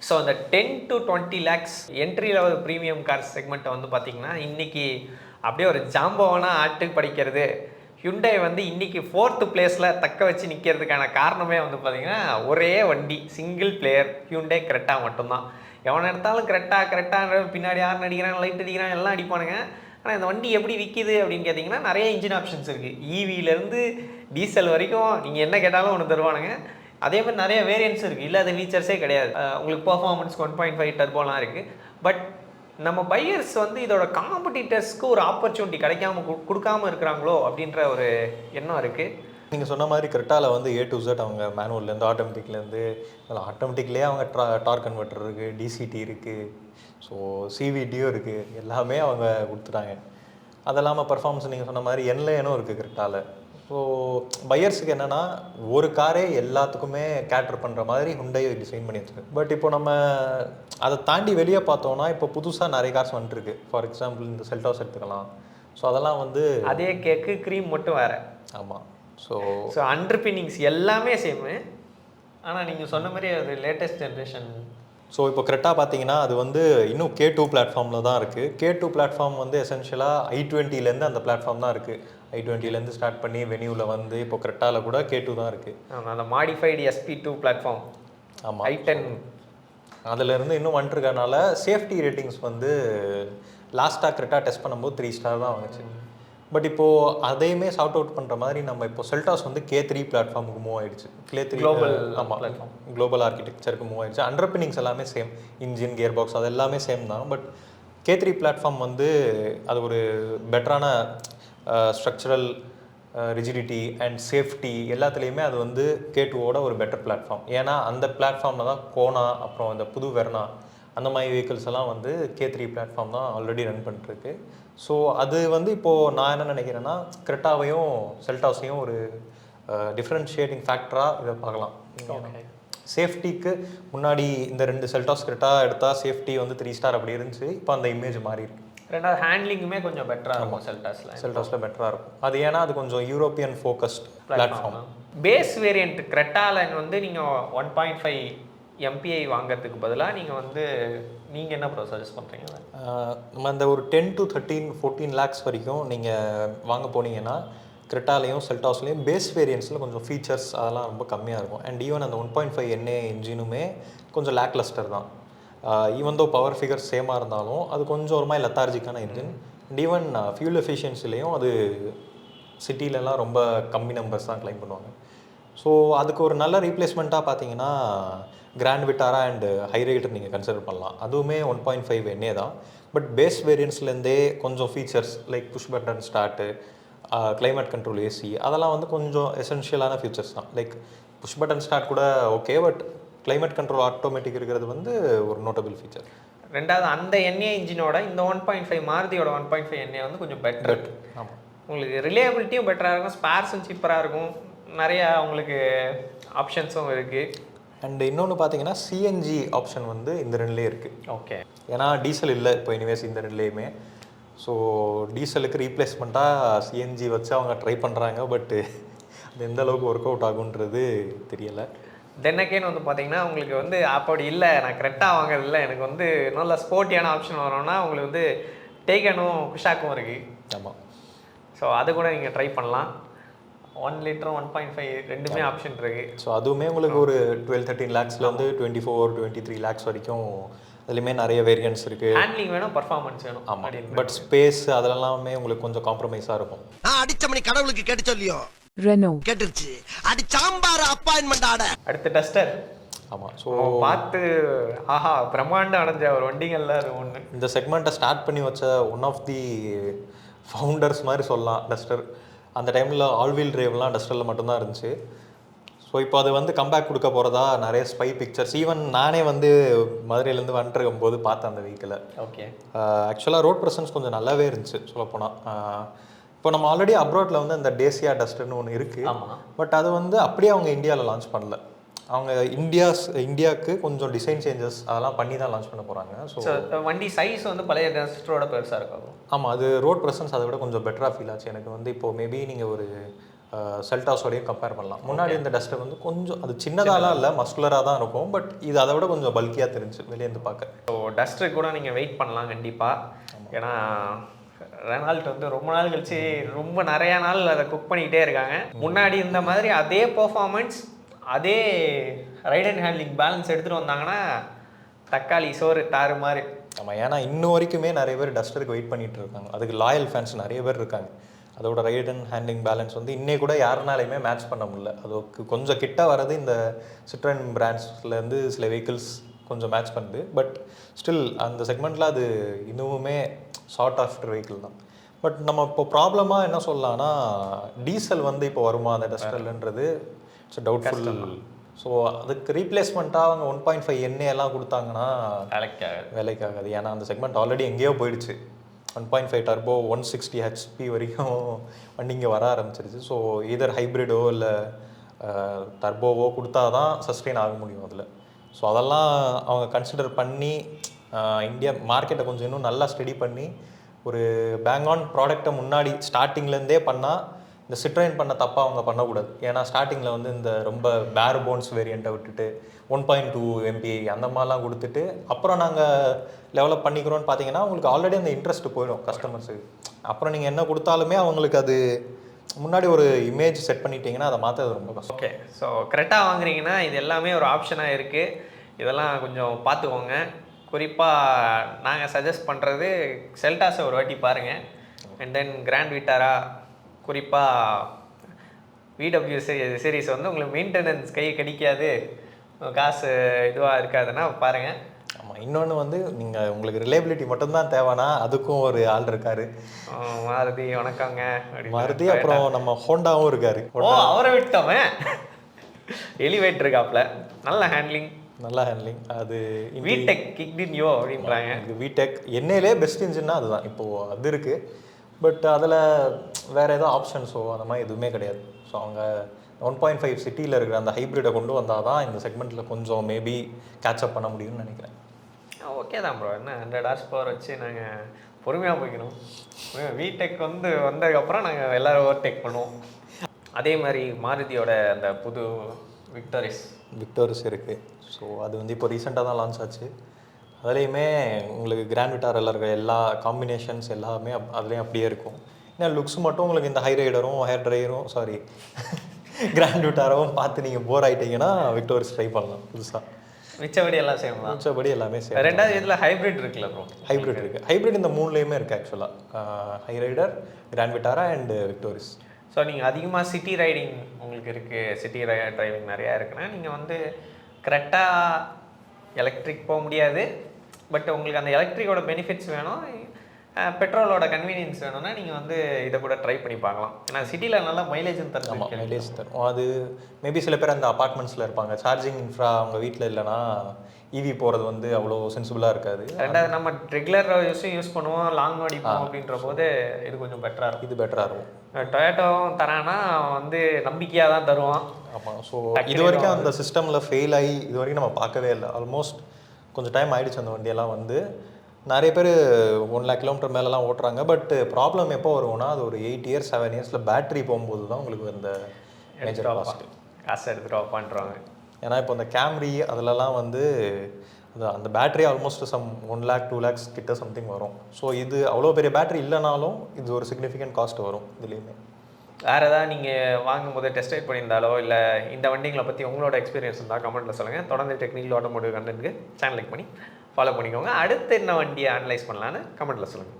So அந்த 10 to 20 lakhs entry level premium car செக்மெண்ட்டை வந்து பார்த்திங்கன்னா இன்றைக்கி அப்படியே ஒரு ஜாம்பவானாக ஆட்டு படிக்கிறது. ஹியூண்டை வந்து இன்றைக்கி 4th பிளேஸில் தக்க வச்சு நிற்கிறதுக்கான காரணமே வந்து பார்த்திங்கன்னா ஒரே வண்டி, சிங்கிள் பிளேயர் ஹியூண்டை கிரெட்டா மட்டும்தான். எவனை எடுத்தாலும் கிரெட்டான்ற பின்னாடி யார் அடிக்கிறாங்க, லைட் அடிக்கிறாங்க, எல்லாம் அடிப்பானுங்க. ஆனால் இந்த வண்டி எப்படி விற்கிது அப்படின்னு கேட்டிங்கன்னா நிறைய இன்ஜின் ஆப்ஷன்ஸ் இருக்குது. ஈவிலேருந்து டீசல் வரைக்கும் நீங்கள் என்ன கேட்டாலும் ஒன்று தருவானுங்க. அதே மாதிரி நிறைய வேரியன்ட்ஸ் இருக்குது, இல்லாத ஃபீச்சர்ஸே கிடையாது. உங்களுக்கு பர்ஃபார்மன்ஸ் 1.5 டர்போலாம் இருக்குது. பட் நம்ம பையர்ஸ் வந்து இதோட காம்படிட்டர்ஸ்க்கு ஒரு ஆப்பர்ச்சுனிட்டி கிடைக்காம கொடுக்காம இருக்கிறாங்களோ அப்படின்ற ஒரு எண்ணம் இருக்குது. நீங்கள் சொன்ன மாதிரி கிரெட்டாவில் வந்து A to Z அவங்க மேனுவல்லேருந்து ஆட்டோமேட்டிக்லேருந்து ஆட்டோமேட்டிக்லேயே அவங்க டார்க் கன்வெர்ட்டர் இருக்குது, டிசிடி இருக்குது, ஸோ சிவிடியும் இருக்குது, எல்லாமே அவங்க கொடுத்துட்டாங்க. அது இல்லாமல் பர்ஃபார்மன்ஸ் நீங்கள் சொன்ன மாதிரி என்லேனும் இருக்குது கிரெட்டாவில். ஸோ பையர்ஸுக்கு என்னென்னா ஒரு காரே எல்லாத்துக்குமே கேட்டர் பண்ணுற மாதிரி ஹுண்டை டிசைன் பண்ணி வச்சுருக்கு. பட் இப்போ நம்ம அதை தாண்டி வெளியே பார்த்தோன்னா இப்போ புதுசாக நிறைய கார்ஸ் வந்துட்டுருக்கு. ஃபார் எக்ஸாம்பிள் இந்த செல்டாஸ் எடுத்துக்கலாம். ஸோ அதெல்லாம் வந்து அதே கேக்கு க்ரீம் மட்டும் வேறு. ஆமாம். ஸோ அண்டர்பின்னிங்ஸ் எல்லாமே சேமு. ஆனால் நீங்கள் சொன்ன மாதிரி அது லேட்டஸ்ட் ஜென்ரேஷன். ஸோ இப்போ கிரெட்டா பார்த்தீங்கன்னா அது வந்து இன்னும் K2 பிளாட்ஃபார்மில் தான் இருக்குது. K2 பிளாட்ஃபார்ம் வந்து எசென்ஷியலாக i20லேருந்து அந்த பிளாட்ஃபார்ம் தான் இருக்குது. i20லேருந்து ஸ்டார்ட் பண்ணி வெனியூவில் வந்து இப்போ கிரெட்டாவில் கூட K2 தான் இருக்குது. ஆமாம், அந்த மாடிஃபைடு SP2 பிளாட்ஃபார்ம். ஆமாம், i10 அதிலேருந்து இன்னும் வந்துருக்கனால சேஃப்டி ரேட்டிங்ஸ் வந்து லாஸ்ட்டாக கிரெட்டா டெஸ்ட் பண்ணும்போது 3 ஸ்டார் தான் வந்துச்சு. பட் இப்போது அதையுமே சார்ட் அவுட் பண்ணுற மாதிரி நம்ம இப்போ செல்டாஸ் வந்து K3 பிளாட்ஃபார்முக்கு மூவ் ஆகிடுச்சு. K3 global. ஆமாம், பிளாட்ஃபார்ம் குளோபல் ஆர்கிடெக்சருக்கு மூவ் ஆகிடுச்சு. அண்டர்பின்னிங்ஸ் எல்லாமே சேம், இன்ஜின், கியர் பாக்ஸ் அது எல்லாமே சேம் தான். பட் K3 பிளாட்ஃபார்ம் வந்து அது ஒரு பெட்டரான ஸ்ட்ரக்சரல் ரிஜிடிட்டி அண்ட் சேஃப்டி எல்லாத்துலேயுமே அது வந்து K2வோட ஒரு பெட்டர் பிளாட்ஃபார்ம். ஏன்னா அந்த பிளாட்ஃபார்மில் தான் கோனா, அப்புறம் அந்த புது வெர்னா அந்த மாதிரி வெஹிக்கிள்ஸ் எல்லாம் வந்து K3 பிளாட்ஃபார்ம் தான் ஆல்ரெடி ரன் பண்ணிட்டுருக்கு. ஸோ அது வந்து இப்போது நான் என்ன நினைக்கிறேன்னா கிரெட்டாவையும் செல்டாஸையும் ஒரு டிஃப்ரென்ஷியேட்டிங் ஃபேக்டராக இதை பார்க்கலாம். சேஃப்டிக்கு முன்னாடி இந்த 2 செல்டாஸ் கிரெட்டா எடுத்தால் சேஃப்டி வந்து 3 ஸ்டார் அப்படி இருந்துச்சு. இப்போ அந்த இமேஜ் மாறி இருக்கு. ரெண்டாவது ஹேண்ட்லிங்குமே கொஞ்சம் பெட்டராக இருக்கும் செல்டாஸில் பெட்டராக இருக்கும். அது ஏன்னா அது கொஞ்சம் European focused platform. Base variant கிரெட்டாவில் வந்து நீங்கள் 1.5 MPI வாங்கிறதுக்கு பதிலாக நீங்கள் என்ன சஜஸ்ட் பண்ணுறீங்க? நம்ம அந்த ஒரு 10 to 13-14 lakhs வரைக்கும் நீங்கள் வாங்க போனீங்கன்னா கிரெட்டாலையும் செல்டாஸ்லேயும் பேஸ் வேரியன்ஸில் கொஞ்சம் ஃபீச்சர்ஸ் அதெல்லாம் ரொம்ப கம்மியாக இருக்கும். அண்ட் ஈவன் அந்த 1.5 NA இன்ஜினுமே கொஞ்சம் லேக்லஸ்டர் தான். ஈவன் தோ பவர் ஃபிகர்ஸ் சேமாக இருந்தாலும் அது கொஞ்சம் ஒரு மாதிரி லெத்தார்ஜிக்கான இன்ஜின். அண்ட் ஈவன் ஃபியூல் எஃபிஷியன்சிலையும் அது சிட்டிலலாம் ரொம்ப கம்மி நம்பர்ஸ் தான் கிளைம் பண்ணுவாங்க. ஸோ அதுக்கு ஒரு நல்ல ரீப்ளேஸ்மெண்ட்டாக பார்த்தீங்கன்னா கிராண்ட் விட்டாரா அண்ட் ஹைரைடர் நீங்கள் கன்சிடர் பண்ணலாம். அதுவுமே 1.5 NA தான். பட் பேஸ் வேரியன்ஸ்லேருந்தே கொஞ்சம் features like push button start, climate control, AC அதெல்லாம் வந்து கொஞ்சம் எசென்ஷியலான ஃபீச்சர்ஸ் தான். லைக் புஷ் பட்டன் ஸ்டார்ட் கூட okay, but climate control automatic இருக்கிறது வந்து ஒரு நோட்டபிள் ஃபீச்சர். ரெண்டாவது அந்த NA இன்ஜினோட இந்த 1.5 மாருதியோட 1.5 NA வந்து கொஞ்சம் பெட்டர். ஆமாம், உங்களுக்கு ரிலையபிலிட்டியும் பெட்டராக இருக்கும், ஸ்பேர்ஸும் சீப்பராக இருக்கும், நிறையா உங்களுக்கு ஆப்ஷன்ஸும் இருக்குது. அண்ட் இன்னொன்று பார்த்தீங்கன்னா சிஎன்ஜி ஆப்ஷன் வந்து இந்த 2லேயே இருக்குது. ஓகே, ஏன்னா டீசல் இல்லை இப்போ எனிவேஸ் இந்த 2லேயுமே. ஸோ டீசலுக்கு ரீப்ளேஸ்மெண்ட்டாக சிஎன்ஜி வச்சு அவங்க ட்ரை பண்ணுறாங்க. பட்டு அது எந்த அளவுக்கு ஒர்க் அவுட் ஆகுன்றது தெரியலை. தென்னக்கேன்னு வந்து பார்த்தீங்கன்னா உங்களுக்கு வந்து அப்படி இல்லை, நான் கரெக்டாக வாங்குறதில்ல, எனக்கு வந்து நல்ல ஸ்போர்ட்டியான ஆப்ஷன் வரோன்னா உங்களுக்கு வந்து டேகனும் குஷாக்கும் இருக்குது. ஆமாம், ஸோ அது கூட நீங்கள் ட்ரை பண்ணலாம். 1 லிட்டரும் 1.5 ரெண்டுமே ஆப்ஷன் இருக்குது. ஸோ அதுவுமே உங்களுக்கு ஒரு 12-13 lakhsலேருந்து 24-23 lakhs வரைக்கும் அதுலேயுமே நிறைய வேரியன்ட்ஸ் இருக்குது. ஹேண்ட்லிங் வேணும், பர்ஃபார்மன்ஸ் வேணும். ஆமாம், பட் ஸ்பேஸ் அதெல்லாமே உங்களுக்கு கொஞ்சம் காம்ப்ரமைஸாக இருக்கும். அடிச்ச மணி கடவுளுக்கு கேட்டு சொல்லியோ ரெனோ கேட்டுருச்சு. அடி சாம்பார் அப்பாயின்மெண்ட் ஆட. அடுத்து டஸ்டர். ஆமாம், ஸோ பார்த்து ஆஹா பிரம்மாண்டம் அடைஞ்ச ஒரு வண்டிகளில் அது ஒன்று. இந்த செக்மெண்ட்டை ஸ்டார்ட் பண்ணி வச்ச ஒன் ஆஃப் தி ஃபவுண்டர்ஸ் மாதிரி சொல்லலாம் டஸ்டர். அந்த டைமில் ஆல்வீல் டிரைவ்லாம் டஸ்டரில் மட்டும்தான் இருந்துச்சு. ஸோ இப்போ அது வந்து கம்பேக் கொடுக்க போகிறதா நிறைய ஸ்பை பிக்சர்ஸ். ஈவன் நானே வந்து மதுரையிலேருந்து வந்துருக்கும் போது பார்த்தேன் அந்த வெஹிக்கிளை. ஓகே, ஆக்சுவலாக ரோட் ப்ரெசன்ஸ் கொஞ்சம் நல்லாவே இருந்துச்சு சொல்லப்போனால். இப்போ நம்ம ஆல்ரெடி அப்ராட்ல வந்து அந்த டேசியா டஸ்டர்னு ஒன்று இருக்குது. பட் அது வந்து அப்படியே அவங்க இந்தியாவில் லான்ச் பண்ணல. அவங்க இந்தியாவுக்கு கொஞ்சம் டிசைன் சேஞ்சஸ் அதெல்லாம் பண்ணி தான் லான்ச் பண்ண போகிறாங்க. ஸோ வண்டி சைஸ் வந்து பழைய டஸ்டரோட பெருசாக இருக்கும். ஆமாம், அது ரோட் ப்ரெசன்ஸ் அதை விட கொஞ்சம் பெட்டராக ஃபீல் ஆச்சு எனக்கு வந்து. இப்போது மேபி நீங்கள் ஒரு செல்டாஸோடையும் கம்பேர் பண்ணலாம். முன்னாடி இந்த டஸ்டர் வந்து கொஞ்சம் அது சின்னதாலாம் இல்லை, மஸ்குலராக தான் இருக்கும். பட் இது அதை விட கொஞ்சம் பல்கியாக தெரிஞ்சு வெளியேந்து பார்க்க. ஸோ டஸ்டருக்கு கூட நீங்கள் வெயிட் பண்ணலாம் கண்டிப்பாக. ஏன்னா ரெனால்ட் வந்து ரொம்ப நாள் கழிச்சு ரொம்ப நிறையா நாள் அதை குக் பண்ணிக்கிட்டே இருக்காங்க. முன்னாடி இந்த மாதிரி அதே பெர்ஃபார்மன்ஸ் அதே ரைட் அண்ட் ஹேண்ட்லிங் பேலன்ஸ் எடுத்துகிட்டு வந்தாங்கன்னா தக்காளி சோறு தாறு மாதிரி. ஆமாம், ஏன்னா இன்னும் வரைக்குமே நிறைய பேர் டஸ்டருக்கு வெயிட் பண்ணிட்டு இருக்காங்க. அதுக்கு லாயல் ஃபேன்ஸ் நிறைய பேர் இருக்காங்க. அதோட ரைட் அண்ட் ஹேண்ட்லிங் பேலன்ஸ் வந்து இன்னே கூட யாருனாலையுமே மேட்ச் பண்ண முடியல. அதுக்கு கொஞ்சம் கிட்ட வர்றது இந்த சிட்ரன் பிராண்ட்ஸ்லேருந்து சில வெஹிக்கிள்ஸ் கொஞ்சம் மேட்ச் பண்ணுது. பட் ஸ்டில் அந்த செக்மெண்ட்டில் அது இன்னுமே ஷார்ட் ஆஃப்டர் வெஹிக்கிள் தான். பட் நம்ம இப்போ ப்ராப்ளமாக என்ன சொல்லலாம்னா, டீசல் வந்து இப்போ வருமா அந்த டஸ்டர்லன்றது இட்ஸ் டவுட்ஃபுல். ஸோ அதுக்கு ரீப்ளேஸ்மெண்ட்டாக அவங்க 1.5 எண்ணெயெல்லாம் கொடுத்தாங்கன்னா வேலைக்காகாது. ஏன்னா அந்த செக்மெண்ட் ஆல்ரெடி எங்கேயோ போயிடுச்சு. 1.5 டர்போ 160 ஹெச்பி வரைக்கும் வண்டி இங்கே வர ஆரம்பிச்சிருச்சு. ஸோ இதர் ஹைப்ரிடோ இல்லை டர்போவோ கொடுத்தா தான் சஸ்டெயின் ஆக முடியும் அதில். ஸோ அதெல்லாம் அவங்க கன்சிடர் பண்ணி இந்தியா மார்க்கெட்டை கொஞ்சம் இன்னும் நல்லா ஸ்டடி பண்ணி ஒரு பேங் ஆன் ப்ராடக்டை முன்னாடி ஸ்டார்டிங்லேருந்தே பண்ணால் இந்த சிட்ரைன் பண்ண தப்பாக அவங்க பண்ணக்கூடாது. ஏன்னா ஸ்டார்டிங்கில் வந்து இந்த ரொம்ப பேர் போன்ஸ் வேரியண்ட்டை விட்டுட்டு 1.2 MP அந்த மாதிரிலாம் கொடுத்துட்டு அப்புறம் நாங்கள் டெவலப் பண்ணிக்கிறோன்னு பார்த்தீங்கன்னா உங்களுக்கு ஆல்ரெடி அந்த இன்ட்ரெஸ்ட் போயிடும் கஸ்டமர்ஸுக்கு. அப்புறம் நீங்கள் என்ன கொடுத்தாலுமே அவங்களுக்கு அது முன்னாடி ஒரு இமேஜ் செட் பண்ணிட்டீங்கன்னா அதை மாற்றது ரொம்ப கஷ்டம். ஓகே, ஸோ கரெக்டாக வாங்குறீங்கன்னா இது எல்லாமே ஒரு ஆப்ஷனாக இருக்குது. இதெல்லாம் கொஞ்சம் பார்த்துக்கோங்க. குறிப்பாக நாங்கள் சஜஸ்ட் பண்ணுறது செல்டாஸை ஒரு வாட்டி பாருங்கள். அண்ட் தென் கிராண்ட் விட்டாரா குறிப்பாக VW சீரிஸ் வந்து உங்களுக்கு மெயின்டெனன்ஸ் கை கடிக்காது, காசு இதுவாக இருக்காதுன்னா பாருங்கள். ஆமாம், இன்னொன்று வந்து நீங்கள் உங்களுக்கு ரிலேபிலிட்டி மட்டும்தான் தேவைன்னா அதுக்கும் ஒரு ஆள் இருக்காரு. மாருதி வணக்கங்க. மாருதி அப்புறம் நம்ம ஹோண்டாவும் இருக்காரு. ஓ, அவரை விட்டோமே. எலிவேட் இருக்காப்ல, நல்ல ஹேண்ட்லிங். அது விடெக் கிக்டின்யோ அப்படின்றாங்க. விடெக் எண்ணெயிலே பெஸ்ட் இன்ஜின்னா அதுதான் இப்போது அது இருக்குது. பட் அதில் வேறு ஏதோ ஆப்ஷன்ஸோ அந்த மாதிரி எதுவுமே கிடையாது. ஸோ அவங்க 1.5 சிட்டியில் இருக்கிற அந்த ஹைப்ரிடை கொண்டு வந்தால் தான் இந்த செக்மெண்ட்டில் கொஞ்சம் மேபி கேட்சப் பண்ண முடியும்னு நினைக்கிறேன். ஓகே தான் ப்ரோ, என்ன 100 HP வச்சு நாங்கள் பொறுமையாக போய்க்கணும். விடெக் வந்து வந்ததுக்கப்புறம் நாங்கள் எல்லோரும் ஓவர்டேக் பண்ணுவோம். அதே மாதிரி மாருதியோட அந்த புது விக்டோரிஸ் இருக்குது. ஸோ அது வந்து இப்போ ரீசெண்டாக தான் லான்ச் ஆச்சு. அதுலேயுமே உங்களுக்கு கிராண்ட் விட்டாரில் இருக்கிற எல்லா காம்பினேஷன்ஸ் எல்லாமே அதுலேயும் அப்படியே இருக்கும். ஏன்னா லுக்ஸ் மட்டும் உங்களுக்கு இந்த ஹை ரைடரும் ஹேர் ட்ரையரும் கிராண்ட் விட்டாரும் பார்த்து நீங்கள் போர் ஆகிட்டீங்கன்னா விக்டோரிஸ் ட்ரை பண்ணலாம் புதுசாக. மிச்சபடி எல்லாம் செய்யலாம். மிச்சபடி எல்லாமே செய்யலாம். ரெண்டாவது இதில் ஹைப்ரிட் இருக்குல்ல ப்ரோ? ஹைப்ரிட் இருக்குது. ஹைப்ரிட் இந்த 3லேயுமே இருக்குது ஆக்சுவலாக. Hyryder, Grand Vitara and Victoris. So நீங்கள் அதிகமாக சிட்டி ரைடிங் உங்களுக்கு இருக்குது, சிட்டி டிரைவிங் நிறையா இருக்குன்னா நீங்கள் வந்து கரெக்டாக எலக்ட்ரிக் போக முடியாது. பட் உங்களுக்கு அந்த எலக்ட்ரிக்கோட பெனிஃபிட்ஸ் வேணும், பெட்ரோலோட கன்வீனியன்ஸ் வேணும்னா நீங்கள் வந்து இதை கூட ட்ரை பண்ணி பார்க்கலாம். ஏன்னா சிட்டியில் நல்லா மைலேஜும் தரும். மைலேஜ் தரும். அது மேபி சில பேர் அந்த அப்பார்ட்மெண்ட்ஸில் இருப்பாங்க, சார்ஜிங் இன்ஃப்ரா அவங்க வீட்டில் இல்லைனா இவி போகிறது வந்து அவ்வளோ சென்சிபிளாக இருக்காது. ரெண்டாவது நம்ம ரெகுலர் யூஸ் பண்ணுவோம், லாங் ஓடிப்போம் அப்படின்ற போது இது கொஞ்சம் பெட்டராக இருக்கும். இது பெட்டராக இருக்கும். டொயோட்டோவும் தரானா வந்து நம்பிக்கையாக தான் தருவான். ஆமாம். ஸோ இது வரைக்கும் அந்த சிஸ்டமில் ஃபெயில் ஆகி இது வரைக்கும் நம்ம பார்க்கவே இல்லை. ஆல்மோஸ்ட் கொஞ்சம் டைம் ஆகிடுச்சு அந்த வண்டியெல்லாம் வந்து. நிறைய பேர் 1 lakh கிலோமீட்டர் மேலெலாம் ஓட்டுறாங்க. பட் ப்ராப்ளம் எப்போ வருவோம்னா அது ஒரு 8 years 7 yearsல பேட்டரி போகும்போது தான் உங்களுக்கு அந்த மேஜர் காசு எடுத்துகிட்டு ஆஃப் பண்ணுறாங்க. ஏன்னா இப்போ அந்த கேம்ரி அதிலலாம் வந்து அந்த பேட்டரி ஆல்மோஸ்ட் 1 lakh 2 lakhs கிட்ட சம்திங் வரும். ஸோ இது அவ்வளோ பெரிய பேட்டரி இல்லைனாலும் இது ஒரு சிக்னிஃபிகண்ட் காஸ்ட் வரும் இதுலேயுமே. வேறு ஏதாவது நீங்கள் வாங்கும்போது டெஸ்ட் ரைட் பண்ணியிருந்தாலோ இல்லை இந்த வண்டிங்களை பற்றி உங்களோட எக்ஸ்பீரியன்ஸ் இருந்தால் கமெண்ட்டில் சொல்லுங்கள். தொடர்ந்து டெக்னிக்கல் ஆட்டோமோட்டிவ் கண்டென்ட்க்கு சேனல் லைக் பண்ணி ஃபாலோ பண்ணிக்கோங்க. அடுத்து என்ன வண்டியை அனலைஸ் பண்ணலான்னு கமெண்ட்டில் சொல்லுங்கள்.